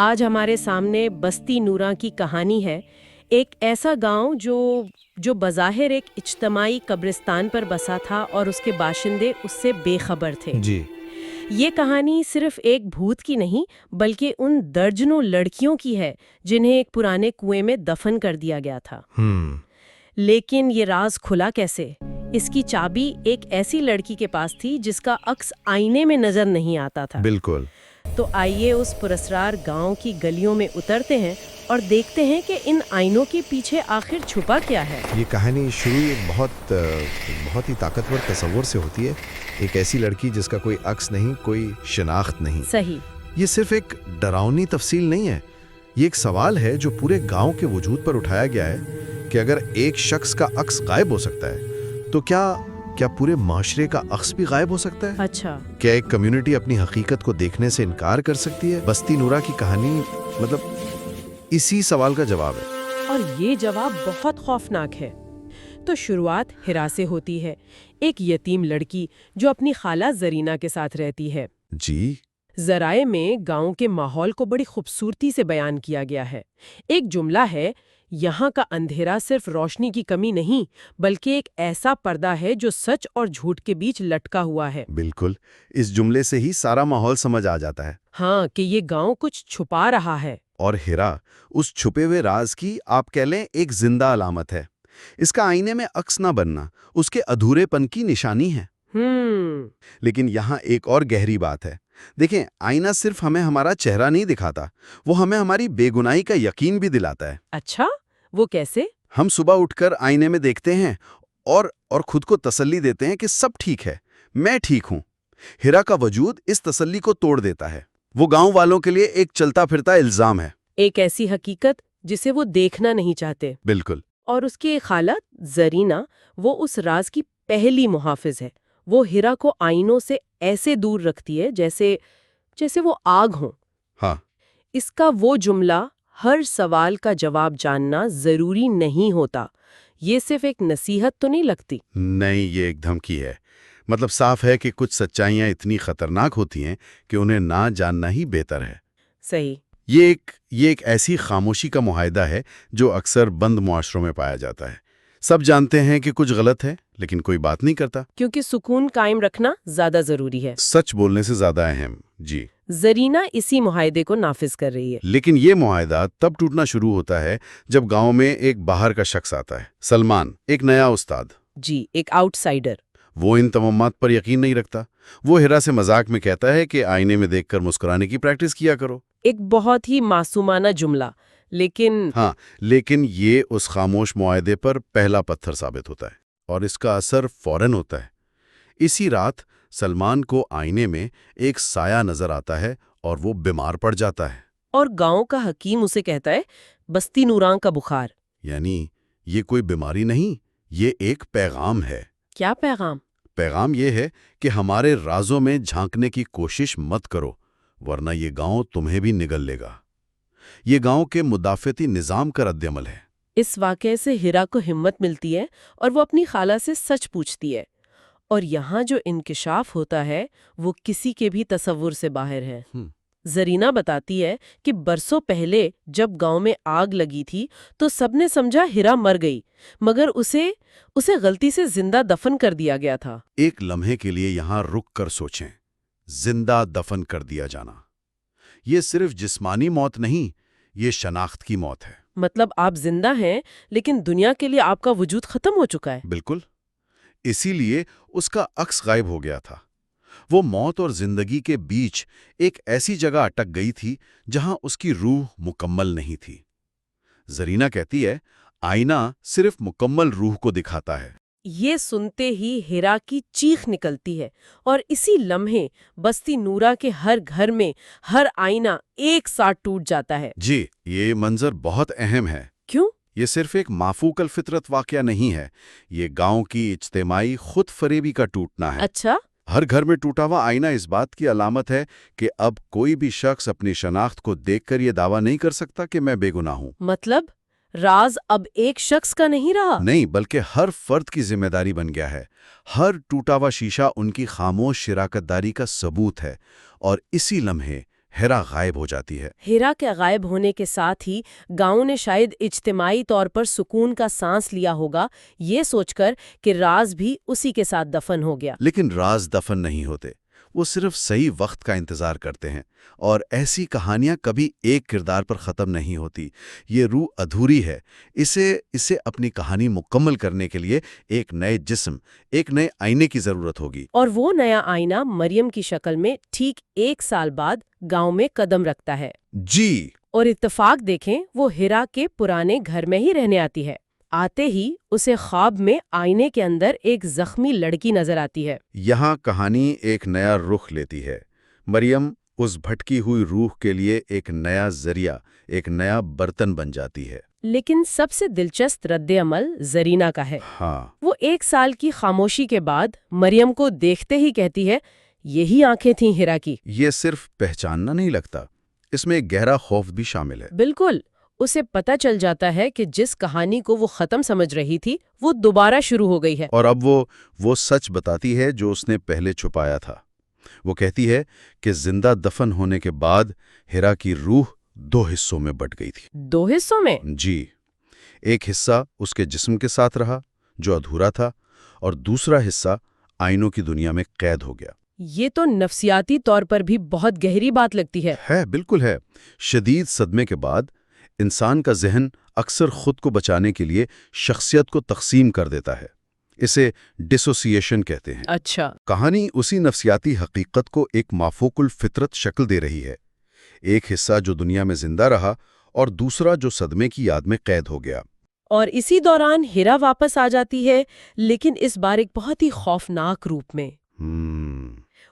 آج ہمارے سامنے بستی نوراں کی کہانی ہے، ایک ایسا گاؤں جو بظاہر ایک اجتماعی قبرستان پر بسا تھا اور اس کے باشندے اس سے بے خبر تھے۔ جی یہ کہانی صرف ایک بھوت کی نہیں بلکہ ان درجنوں لڑکیوں کی ہے جنہیں ایک پرانے کنویں میں دفن کر دیا گیا تھا۔ لیکن یہ راز کھلا کیسے؟ اس کی چابی ایک ایسی لڑکی کے پاس تھی جس کا عکس آئینے میں نظر نہیں آتا تھا۔ بالکل۔ تو آئیے اس پراسرار گاؤں کی گلیوں میں اترتے ہیں اور دیکھتے ہیں کہ ان آئینوں کے پیچھے آخر چھپا کیا ہے۔ یہ کہانی شروع ایک بہت ہی طاقتور تصور سے ہوتی ہے، ایک ایسی لڑکی جس کا کوئی عکس نہیں، کوئی شناخت نہیں۔ صحیح۔ یہ صرف ایک ڈراؤنی تفصیل نہیں ہے، یہ ایک سوال ہے جو پورے گاؤں کے وجود پر اٹھایا گیا ہے کہ اگر ایک شخص کا عکس غائب ہو سکتا ہے تو کیا پورے معاشرے کا عکس بھی غائب ہو سکتا ہے؟ اچھا، کیا ایک کمیونٹی اپنی حقیقت کو دیکھنے سے انکار کر سکتی ہے؟ بستی نورا کی کہانی اسی سوال کا جواب ہے۔ اور یہ جواب بہت خوفناک ہے۔ تو شروعات ہرا سے ہوتی ہے، ایک یتیم لڑکی جو اپنی خالہ زرینہ کے ساتھ رہتی ہے۔ جی۔ ذرائع میں گاؤں کے ماحول کو بڑی خوبصورتی سے بیان کیا گیا ہے۔ ایک جملہ ہے، یہاں کا اندھیرا صرف روشنی کی کمی نہیں بلکہ ایک ایسا پردہ ہے جو سچ اور جھوٹ کے بیچ لٹکا ہوا ہے۔ بالکل، اس جملے سے ہی سارا ماحول سمجھ آ جاتا ہے۔ ہاں، کہ یہ گاؤں کچھ چھپا رہا ہے۔ اور ہیرا اس چھپے ہوئے راز کی آپ کہہ لیں ایک زندہ علامت ہے۔ اس کا آئینے میں عکس نہ بننا اس کے ادھورے پن کی نشانی ہے۔ لیکن یہاں ایک اور گہری بات ہے۔ دیکھیں، آئینہ صرف ہمیں ہمارا چہرہ نہیں دکھاتا، وہ ہمیں ہماری بے گناہی کا یقین بھی دلاتا ہے۔ اچھا، وہ کیسے؟ ہم صبح اٹھ کر آئینے میں دیکھتے ہیں اور خود کو تسلی دیتے ہیں کہ سب ٹھیک ہے، میں ٹھیک ہوں۔ ہیرا کا وجود اس تسلی کو توڑ دیتا ہے۔ وہ گاؤں والوں کے لیے ایک چلتا پھرتا الزام ہے، ایک ایسی حقیقت جسے وہ دیکھنا نہیں چاہتے۔ بالکل۔ اور اس کی خالہ زرینہ، وہ اس راز کی پہلی محافظ ہے۔ وہ ہیرا کو آئینوں سے ایسے دور رکھتی ہے جیسے وہ آگ ہوں۔ ہاں۔ اس کا وہ جملہ، ہر سوال کا جواب جاننا ضروری نہیں ہوتا، یہ صرف ایک نصیحت تو نہیں لگتی؟ نہیں، یہ ایک دھمکی ہے۔ مطلب صاف ہے کہ کچھ سچائیاں اتنی خطرناک ہوتی ہیں کہ انہیں نہ جاننا ہی بہتر ہے۔ صحیح۔ یہ ایک ایسی خاموشی کا معاہدہ ہے جو اکثر بند معاشروں میں پایا جاتا ہے۔ سب جانتے ہیں کہ کچھ غلط ہے لیکن کوئی بات نہیں کرتا، کیونکہ سکون قائم رکھنا زیادہ ضروری ہے، سچ بولنے سے زیادہ اہم۔ جی۔ زرینہ اسی معاہدے کو نافذ کر رہی ہے۔ لیکن یہ معاہدہ تب ٹوٹنا شروع ہوتا ہے جب گاؤں میں ایک باہر کا شخص آتا ہے، سلمان، ایک نیا استاد۔ جی، ایک آؤٹ سائڈر۔ وہ ان تمامات پر یقین نہیں رکھتا۔ وہ ہیرا سے مذاق میں کہتا ہے کہ آئینے میں دیکھ کر مسکرانے کی پریکٹس کیا کرو۔ ایک بہت ہی معصومانہ جملہ، لیکن یہ اس خاموش معاہدے پر پہلا پتھر ثابت ہوتا ہے اور اس کا اثر فوراً ہوتا ہے۔ اسی رات سلمان کو آئینے میں ایک سایہ نظر آتا ہے اور وہ بیمار پڑ جاتا ہے۔ اور گاؤں کا حکیم اسے کہتا ہے، بستی نوراں کا بخار۔ یعنی یہ کوئی بیماری نہیں، یہ ایک پیغام ہے۔ کیا پیغام؟ پیغام یہ ہے کہ ہمارے رازوں میں جھانکنے کی کوشش مت کرو، ورنہ یہ گاؤں تمہیں بھی نگل لے گا۔ یہ گاؤں کے مدافعتی نظام کا رد عمل ہے۔ اس واقعے سے ہیرا کو ہمت ملتی ہے اور وہ اپنی خالہ سے سچ پوچھتی ہے، اور یہاں جو انکشاف ہوتا ہے وہ کسی کے بھی تصور سے باہر ہے۔ زرینہ بتاتی ہے کہ برسوں پہلے جب گاؤں میں آگ لگی تھی تو سب نے سمجھا ہیرا مر گئی، مگر اسے غلطی سے زندہ دفن کر دیا گیا تھا۔ ایک لمحے کے لیے یہاں رک کر سوچیں، زندہ دفن کر دیا جانا، یہ صرف جسمانی موت نہیں، یہ شناخت کی موت ہے۔ مطلب آپ زندہ ہیں لیکن دنیا کے لیے آپ کا وجود ختم ہو چکا ہے۔ بالکل، اسی لیے اس کا عکس غائب ہو گیا تھا۔ وہ موت اور زندگی کے بیچ ایک ایسی جگہ اٹک گئی تھی جہاں اس کی روح مکمل نہیں تھی۔ زرینہ کہتی ہے، آئینہ صرف مکمل روح کو دکھاتا ہے۔ یہ سنتے ہی ہیرا کی چیخ نکلتی ہے، اور اسی لمحے بستی نورا کے ہر گھر میں ہر آئینہ ایک ساتھ ٹوٹ جاتا ہے۔ جی، یہ منظر بہت اہم ہے۔ کیوں؟ یہ صرف ایک مافوق الفطرت واقعہ نہیں ہے، یہ گاؤں کی اجتماعی خود فریبی کا ٹوٹنا ہے۔ اچھا؟ ہر گھر میں ٹوٹا ہوا آئینہ اس بات کی علامت ہے کہ اب کوئی بھی شخص اپنی شناخت کو دیکھ کر یہ دعویٰ نہیں کر سکتا کہ میں بے گناہ ہوں۔ مطلب راز اب ایک شخص کا نہیں رہا؟ نہیں، بلکہ ہر فرد کی ذمہ داری بن گیا ہے۔ ہر ٹوٹا ہوا شیشہ ان کی خاموش شراکت داری کا ثبوت ہے، اور اسی لمحے ہیرا غائب ہو جاتی ہے۔ ہیرا کے غائب ہونے کے ساتھ ہی گاؤں نے شاید اجتماعی طور پر سکون کا سانس لیا ہوگا، یہ سوچ کر کہ راز بھی اسی کے ساتھ دفن ہو گیا۔ لیکن راز دفن نہیں ہوتے، وہ صرف صحیح وقت کا انتظار کرتے ہیں، اور ایسی کہانیاں کبھی ایک کردار پر ختم نہیں ہوتی۔ یہ روح ادھوری ہے، اسے اپنی کہانی مکمل کرنے کے لیے ایک نئے جسم، ایک نئے آئینے کی ضرورت ہوگی۔ اور وہ نیا آئینہ مریم کی شکل میں ٹھیک 1 سال بعد گاؤں میں قدم رکھتا ہے۔ جی۔ اور اتفاق دیکھیں، وہ ہیرا کے پرانے گھر میں ہی رہنے آتی ہے۔ آتے ہی اسے خواب میں آئینے کے اندر ایک زخمی لڑکی نظر آتی ہے۔ یہاں کہانی ایک نیا رخ لیتی ہے۔ مریم اس بھٹکی ہوئی روح کے لیے ایک نیا ذریعہ، ایک نیا برتن بن جاتی ہے۔ لیکن سب سے دلچسپ رد عمل زرینہ کا ہے۔ ہاں، وہ 1 سال کی خاموشی کے بعد مریم کو دیکھتے ہی کہتی ہے، یہی آنکھیں تھیں ہیرا کی۔ یہ صرف پہچاننا نہیں لگتا، اس میں ایک گہرا خوف بھی شامل ہے۔ بالکل، اسے پتہ چل جاتا ہے کہ جس کہانی کو وہ ختم سمجھ رہی تھی وہ دوبارہ شروع ہو گئی ہے۔ اور اب وہ سچ بتاتی ہے جو اس نے پہلے چھپایا تھا۔ وہ کہتی ہے کہ زندہ دفن ہونے کے بعد ہیرا کی روح 2 حصوں میں بٹ گئی تھی۔ 2 حصوں میں؟ جی، ایک حصہ اس کے جسم کے ساتھ رہا جو ادھورا تھا، اور دوسرا حصہ آئینوں کی دنیا میں قید ہو گیا۔ یہ تو نفسیاتی طور پر بھی بہت گہری بات لگتی ہے۔ بالکل ہے۔ شدید صدمے کے بعد انسان کا ذہن اکثر خود کو بچانے کے لیے شخصیت کو تقسیم کر دیتا ہے، اسے ڈسوسییشن کہتے ہیں۔ اچھا۔ کہانی اسی نفسیاتی حقیقت کو ایک مافوق الفطرت شکل دے رہی ہے، ایک حصہ جو دنیا میں زندہ رہا اور دوسرا جو صدمے کی یاد میں قید ہو گیا۔ اور اسی دوران ہیرا واپس آ جاتی ہے، لیکن اس بار ایک بہت ہی خوفناک روپ میں۔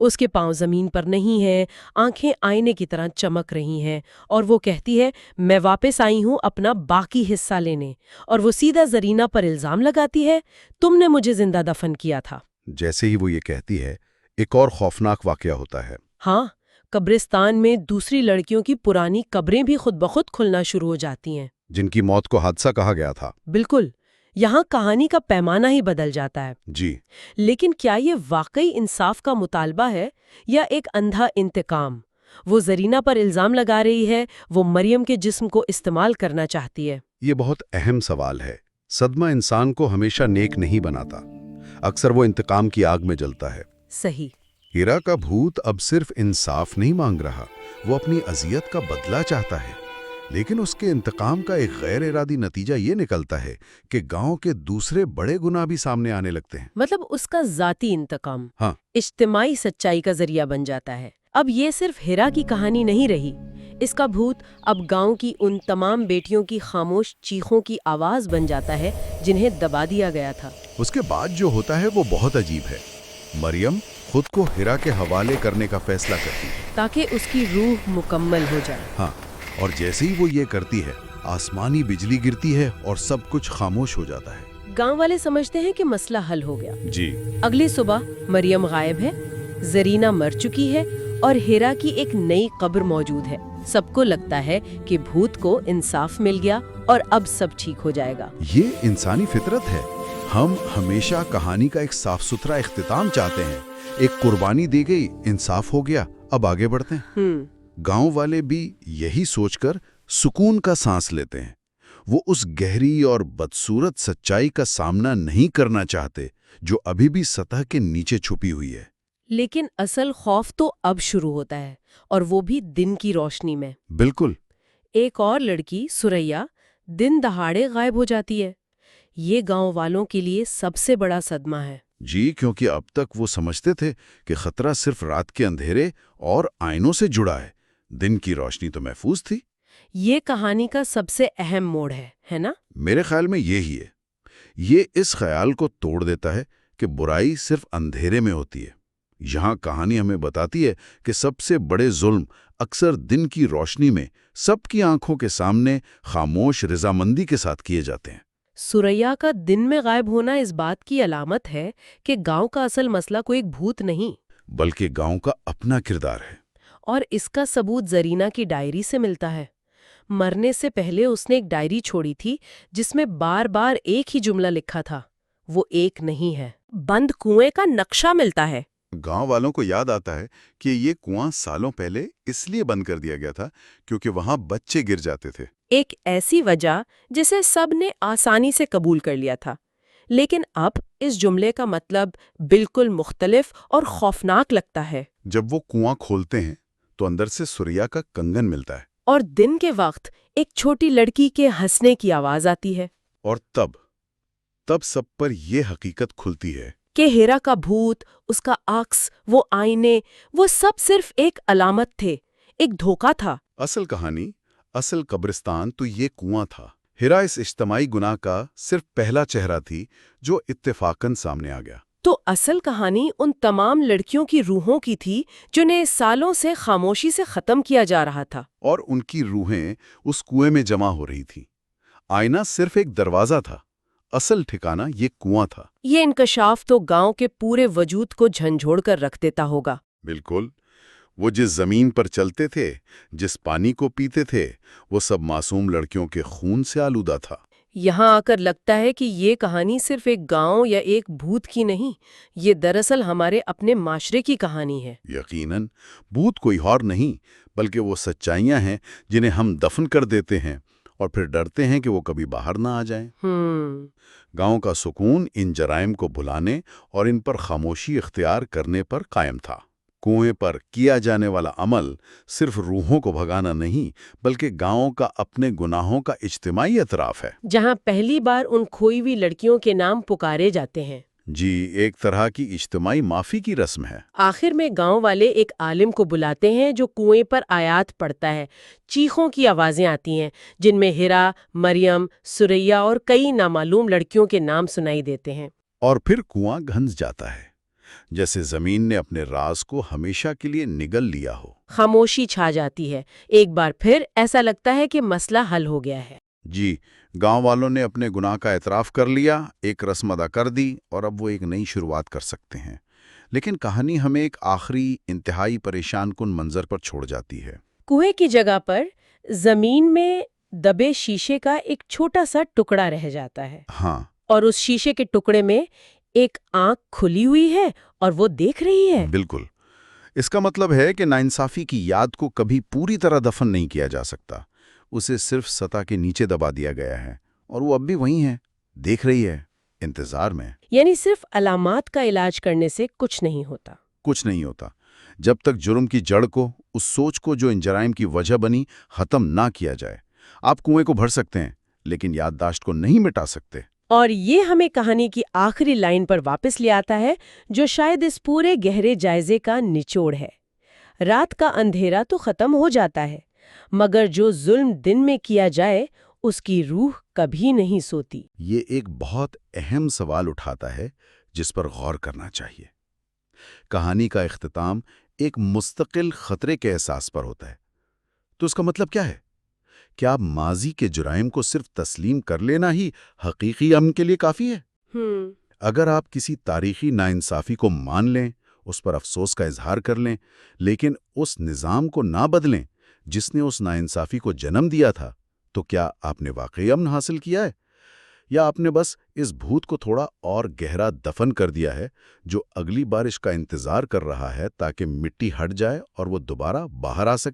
اس کے پاؤں زمین پر نہیں ہیں، آنکھیں آئینے کی طرح چمک رہی ہیں، اور وہ کہتی ہے، میں واپس آئی ہوں اپنا باقی حصہ لینے۔ اور وہ سیدھا زرینہ پر الزام لگاتی ہے، تم نے مجھے زندہ دفن کیا تھا۔ جیسے ہی وہ یہ کہتی ہے، ایک اور خوفناک واقعہ ہوتا ہے۔ ہاں، قبرستان میں دوسری لڑکیوں کی پرانی قبریں بھی خود بخود کھلنا شروع ہو جاتی ہیں، جن کی موت کو حادثہ کہا گیا تھا۔ بالکل، یہاں کہانی کا پیمانہ ہی بدل جاتا ہے۔ جی، لیکن کیا یہ واقعی انصاف کا مطالبہ ہے یا ایک اندھا انتقام؟ وہ زرینہ پر الزام لگا رہی ہے، وہ مریم کے جسم کو استعمال کرنا چاہتی ہے۔ یہ بہت اہم سوال ہے۔ صدمہ انسان کو ہمیشہ نیک نہیں بناتا، اکثر وہ انتقام کی آگ میں جلتا ہے۔ صحیح۔ ہیرا کا بھوت اب صرف انصاف نہیں مانگ رہا، وہ اپنی اذیت کا بدلہ چاہتا ہے، لیکن اس کے انتقام کا ایک غیر ارادی نتیجہ یہ نکلتا ہے کہ گاؤں کے دوسرے بڑے گناہ بھی سامنے آنے لگتے ہیں۔ مطلب اس کا ذاتی انتقام ہاں، اجتماعی سچائی کا ذریعہ بن جاتا ہے۔ اب یہ صرف ہیرا کی کہانی نہیں رہی، اس کا بھوت اب گاؤں کی ان تمام بیٹیوں کی خاموش چیخوں کی آواز بن جاتا ہے جنہیں دبا دیا گیا تھا۔ اس کے بعد جو ہوتا ہے وہ بہت عجیب ہے۔ مریم خود کو ہیرا کے حوالے کرنے کا فیصلہ کرتی ہے تاکہ اس کی روح مکمل ہو جائے۔ ہاں، اور جیسے ہی وہ یہ کرتی ہے، آسمانی بجلی گرتی ہے اور سب کچھ خاموش ہو جاتا ہے۔ گاؤں والے سمجھتے ہیں کہ مسئلہ حل ہو گیا۔ جی۔ اگلی صبح مریم غائب ہے، زرینہ مر چکی ہے، اور ہیرا کی ایک نئی قبر موجود ہے۔ سب کو لگتا ہے کہ بھوت کو انصاف مل گیا اور اب سب ٹھیک ہو جائے گا۔ یہ انسانی فطرت ہے۔ ہم ہمیشہ کہانی کا ایک صاف ستھرا اختتام چاہتے ہیں، ایک قربانی دی گئی، انصاف ہو گیا، اب آگے بڑھتے ہیں۔ گاؤں والے بھی یہی سوچ کر سکون کا سانس لیتے ہیں۔ وہ اس گہری اور بدصورت سچائی کا سامنا نہیں کرنا چاہتے جو ابھی بھی سطح کے نیچے چھپی ہوئی ہے۔ لیکن اصل خوف تو اب شروع ہوتا ہے، اور وہ بھی دن کی روشنی میں۔ بالکل۔ ایک اور لڑکی سریا دن دہاڑے غائب ہو جاتی ہے۔ یہ گاؤں والوں کے لیے سب سے بڑا صدمہ ہے۔ جی، کیونکہ اب تک وہ سمجھتے تھے کہ خطرہ صرف رات کے اندھیرے اور آئینوں سے جڑا ہے، دن کی روشنی تو محفوظ تھی۔ یہ کہانی کا سب سے اہم موڑ ہے نا؟ میرے خیال میں یہی ہے۔ یہ اس خیال کو توڑ دیتا ہے کہ برائی صرف اندھیرے میں ہوتی ہے۔ یہاں کہانی ہمیں بتاتی ہے کہ سب سے بڑے ظلم اکثر دن کی روشنی میں سب کی آنکھوں کے سامنے خاموش رضامندی کے ساتھ کیے جاتے ہیں۔ سریا کا دن میں غائب ہونا اس بات کی علامت ہے کہ گاؤں کا اصل مسئلہ کوئی ایک بھوت نہیں، بلکہ گاؤں کا اپنا کردار ہے۔ اور اس کا ثبوت زرینہ کی ڈائری سے ملتا ہے۔ مرنے سے پہلے اس نے ایک ڈائری چھوڑی تھی جس میں بار بار ایک ہی جملہ لکھا تھا، وہ ایک نہیں ہے۔ بند کنویں کا نقشہ ملتا ہے۔ گاؤں والوں کو یاد آتا ہے کہ یہ کنواں سالوں پہلے اس لیے بند کر دیا گیا تھا کیونکہ وہاں بچے گر جاتے تھے۔ ایک ایسی وجہ جسے سب نے آسانی سے قبول کر لیا تھا، لیکن اب اس جملے کا مطلب بالکل مختلف اور خوفناک لگتا ہے۔ جب وہ کنواں کھولتے ہیں تو اندر سے سریا کا کنگن ملتا ہے، اور دن کے وقت ایک چھوٹی لڑکی کے ہنسنے کی آواز آتی ہے اور تب سب پر یہ حقیقت کھلتی ہے کہ ہیرا کا بھوت، اس کا عکس، وہ آئینے، وہ سب صرف ایک علامت تھے، ایک دھوکہ تھا۔ اصل کہانی، اصل قبرستان تو یہ کنواں تھا۔ ہیرا اس اجتماعی گناہ کا صرف پہلا چہرہ تھی جو اتفاقاً سامنے آ گیا۔ تو اصل کہانی ان تمام لڑکیوں کی روحوں کی تھی جنہیں سالوں سے خاموشی سے ختم کیا جا رہا تھا۔ اور ان کی روحیں اس کنویں میں جمع ہو رہی تھیں۔ آئینہ صرف ایک دروازہ تھا، اصل ٹھکانہ یہ کنواں تھا۔ یہ انکشاف تو گاؤں کے پورے وجود کو جھنجھوڑ کر رکھ دیتا ہوگا۔ بالکل، وہ جس زمین پر چلتے تھے، جس پانی کو پیتے تھے، وہ سب معصوم لڑکیوں کے خون سے آلودہ تھا۔ یہاں آ کر لگتا ہے کہ یہ کہانی صرف ایک گاؤں یا ایک بھوت کی نہیں، یہ دراصل ہمارے اپنے معاشرے کی کہانی ہے۔ یقیناً بھوت کوئی اور نہیں بلکہ وہ سچائیاں ہیں جنہیں ہم دفن کر دیتے ہیں اور پھر ڈرتے ہیں کہ وہ کبھی باہر نہ آ جائیں۔ گاؤں کا سکون ان جرائم کو بھلانے اور ان پر خاموشی اختیار کرنے پر قائم تھا۔ کنویں پر کیا جانے والا عمل صرف روحوں کو بھگانا نہیں بلکہ گاؤں کا اپنے گناہوں کا اجتماعی اعتراف ہے۔ جہاں پہلی بار ان کھوئی ہوئی لڑکیوں کے نام پکارے جاتے ہیں۔ جی، ایک طرح کی اجتماعی معافی کی رسم ہے۔ آخر میں گاؤں والے ایک عالم کو بلاتے ہیں جو کنویں پر آیات پڑھتا ہے۔ چیخوں کی آوازیں آتی ہیں جن میں ہیرا، مریم، سریا اور کئی نامعلوم لڑکیوں کے نام سنائی دیتے ہیں۔ اور پھر کنواں گھنس جاتا ہے، جیسے زمین نے اپنے راز کو ہمیشہ کے لیے نگل لیا ہو۔ خاموشی چھا جاتی ہے۔ ایک بار پھر ایسا لگتا ہے کہ مسئلہ حل ہو گیا ہے۔ جی، گاؤں والوں نے اپنے گناہ کا اعتراف کر لیا، ایک رسم ادا کر دی اور اب وہ ایک نئی شروعات کر سکتے ہیں۔ لیکن کہانی ہمیں ایک آخری انتہائی پریشان کن منظر پر چھوڑ جاتی ہے۔ کنویں کی جگہ پر زمین میں دبے شیشے کا ایک چھوٹا سا ٹکڑا رہ جاتا ہے۔ ہاں، اور اس شیشے کے ٹکڑے میں ایک آنکھ کھلی ہوئی ہے اور وہ دیکھ رہی ہے۔ بالکل۔ اس کا مطلب ہے کہ ناانصافی کی یاد کو کبھی پوری طرح دفن نہیں کیا جا سکتا، اسے صرف سطح کے نیچے دبا دیا گیا ہے، اور وہ اب بھی وہیں ہے، دیکھ رہی ہے، انتظار میں۔ یعنی صرف علامات کا علاج کرنے سے کچھ نہیں ہوتا۔ کچھ نہیں ہوتا جب تک جرم کی جڑ کو، اس سوچ کو جو ان جرائم کی وجہ بنی، ختم نہ کیا جائے۔ آپ کنویں کو بھر سکتے ہیں لیکن یادداشت کو نہیں مٹا سکتے۔ اور یہ ہمیں کہانی کی آخری لائن پر واپس لے آتا ہے جو شاید اس پورے گہرے جائزے کا نچوڑ ہے۔ رات کا اندھیرا تو ختم ہو جاتا ہے، مگر جو ظلم دن میں کیا جائے اس کی روح کبھی نہیں سوتی۔ یہ ایک بہت اہم سوال اٹھاتا ہے جس پر غور کرنا چاہیے۔ کہانی کا اختتام ایک مستقل خطرے کے احساس پر ہوتا ہے، تو اس کا مطلب کیا ہے؟ کیا ماضی کے جرائم کو صرف تسلیم کر لینا ہی حقیقی امن کے لیے کافی ہے؟ اگر آپ کسی تاریخی ناانصافی کو مان لیں، اس پر افسوس کا اظہار کر لیں، لیکن اس نظام کو نہ بدلیں جس نے اس ناانصافی کو جنم دیا تھا، تو کیا آپ نے واقعی امن حاصل کیا ہے؟ یا آپ نے بس اس بھوت کو تھوڑا اور گہرا دفن کر دیا ہے جو اگلی بارش کا انتظار کر رہا ہے تاکہ مٹی ہٹ جائے اور وہ دوبارہ باہر آ سکے؟